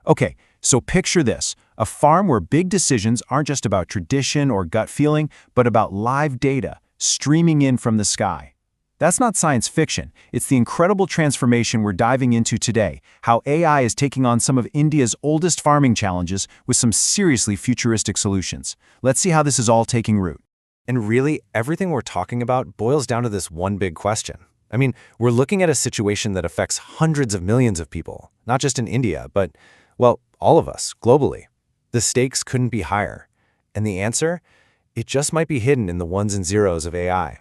Okay, so picture this, a farm where big decisions aren't just about tradition or gut feeling, but about live data streaming in from the sky. That's not science fiction. It's the incredible transformation we're diving into today, how AI is taking on some of India's oldest farming challenges with some seriously futuristic solutions. Let's see how this is all taking root. And really, everything we're talking about boils down to this one big question. I mean, we're looking at a situation that affects hundreds of millions of people, not just in India, but, well, all of us, globally. The stakes couldn't be higher. And the answer? It just might be hidden in the ones and zeros of AI.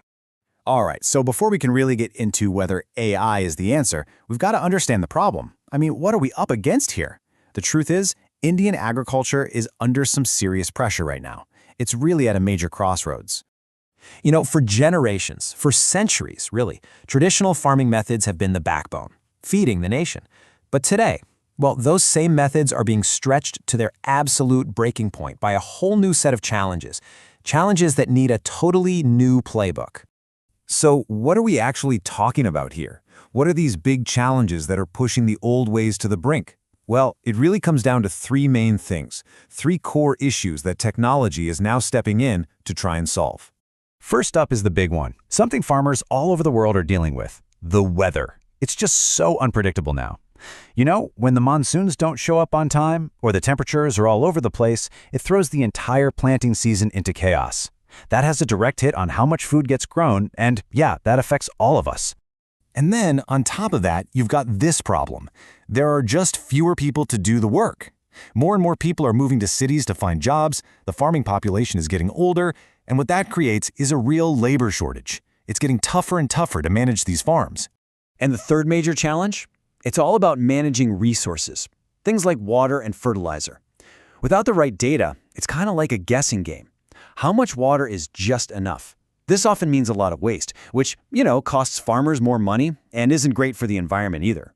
All right, so before we can really get into whether AI is the answer, we've got to understand the problem. I mean, what are we up against here? The truth is, Indian agriculture is under some serious pressure right now. It's really at a major crossroads. You know, for generations, for centuries, really, traditional farming methods have been the backbone, feeding the nation. But today, well, those same methods are being stretched to their absolute breaking point by a whole new set of challenges that need a totally new playbook. So what are we actually talking about here? What are these big challenges that are pushing the old ways to the brink? Well, it really comes down to three main things, three core issues that technology is now stepping in to try and solve. First up is the big one, something farmers all over the world are dealing with, the weather. It's just so unpredictable now. You know, when the monsoons don't show up on time, or the temperatures are all over the place, it throws the entire planting season into chaos. That has a direct hit on how much food gets grown, and yeah, that affects all of us. And then, on top of that, you've got this problem. There are just fewer people to do the work. More and more people are moving to cities to find jobs, the farming population is getting older, and what that creates is a real labor shortage. It's getting tougher and tougher to manage these farms. And the third major challenge? It's all about managing resources, things like water and fertilizer. Without the right data, it's kind of like a guessing game. How much water is just enough? This often means a lot of waste, which, costs farmers more money and isn't great for the environment either.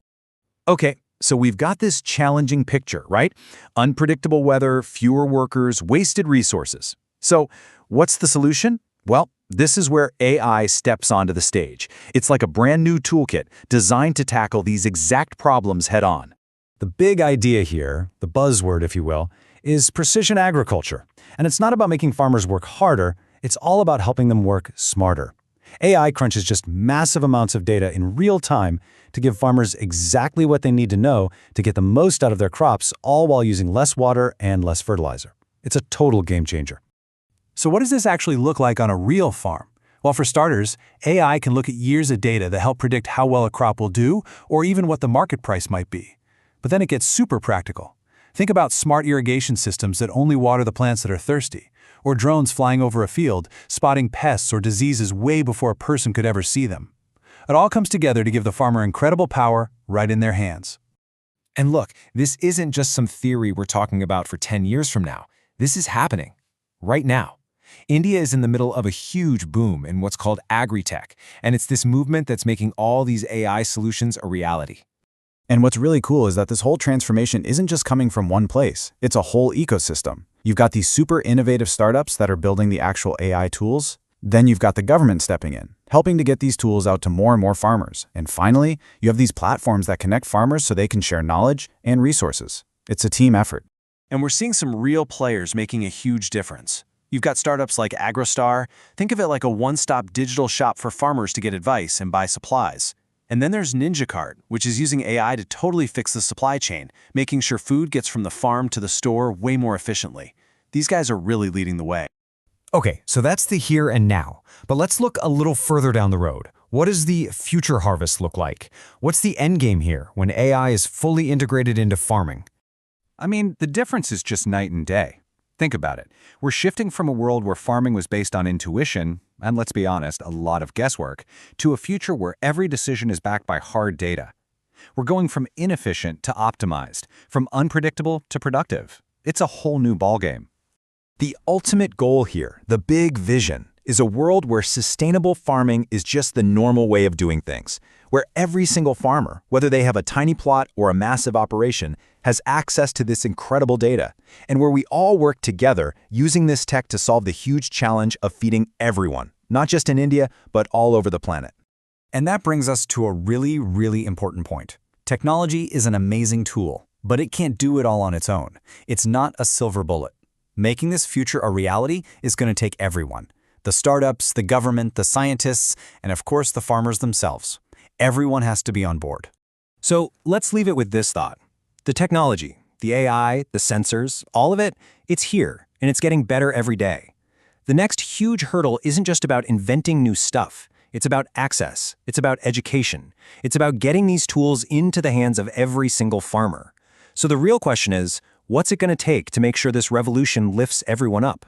Okay, so we've got this challenging picture, right? Unpredictable weather, fewer workers, wasted resources. So what's the solution? Well, this is where AI steps onto the stage. It's like a brand new toolkit designed to tackle these exact problems head on. The big idea here, the buzzword if you will, is precision agriculture. And it's not about making farmers work harder, it's all about helping them work smarter. AI crunches just massive amounts of data in real time to give farmers exactly what they need to know to get the most out of their crops, all while using less water and less fertilizer. It's a total game changer. So what does this actually look like on a real farm? Well, for starters, AI can look at years of data that help predict how well a crop will do, or even what the market price might be. But then it gets super practical. Think about smart irrigation systems that only water the plants that are thirsty, or drones flying over a field, spotting pests or diseases way before a person could ever see them. It all comes together to give the farmer incredible power right in their hands. And look, this isn't just some theory we're talking about for 10 years from now. This is happening right now. India is in the middle of a huge boom in what's called AgriTech, and it's this movement that's making all these AI solutions a reality. And what's really cool is that this whole transformation isn't just coming from one place. It's a whole ecosystem. You've got these super innovative startups that are building the actual AI tools. Then you've got the government stepping in, helping to get these tools out to more and more farmers. And finally, you have these platforms that connect farmers so they can share knowledge and resources. It's a team effort. And we're seeing some real players making a huge difference. You've got startups like AgroStar. Think of it like a one-stop digital shop for farmers to get advice and buy supplies. And then there's NinjaCart, which is using AI to totally fix the supply chain, making sure food gets from the farm to the store way more efficiently. These guys are really leading the way. Okay, so that's the here and now. But let's look a little further down the road. What does the future harvest look like? What's the end game here when AI is fully integrated into farming? I mean, the difference is just night and day. Think about it. We're shifting from a world where farming was based on intuition, and let's be honest, a lot of guesswork, to a future where every decision is backed by hard data. We're going from inefficient to optimized, from unpredictable to productive. It's a whole new ballgame. The ultimate goal here, the big vision, is a world where sustainable farming is just the normal way of doing things, where every single farmer, whether they have a tiny plot or a massive operation, has access to this incredible data, and where we all work together using this tech to solve the huge challenge of feeding everyone, not just in India, but all over the planet. And that brings us to a really, really important point. Technology is an amazing tool, But it can't do it all on its own. It's not a silver bullet. Making this future a reality is going to take everyone. The startups, the government, the scientists, and of course the farmers themselves. Everyone has to be on board. So let's leave it with this thought. The technology, the AI, the sensors, all of it, it's here, and it's getting better every day. The next huge hurdle isn't just about inventing new stuff. It's about access. It's about education. It's about getting these tools into the hands of every single farmer. So the real question is, what's it going to take to make sure this revolution lifts everyone up?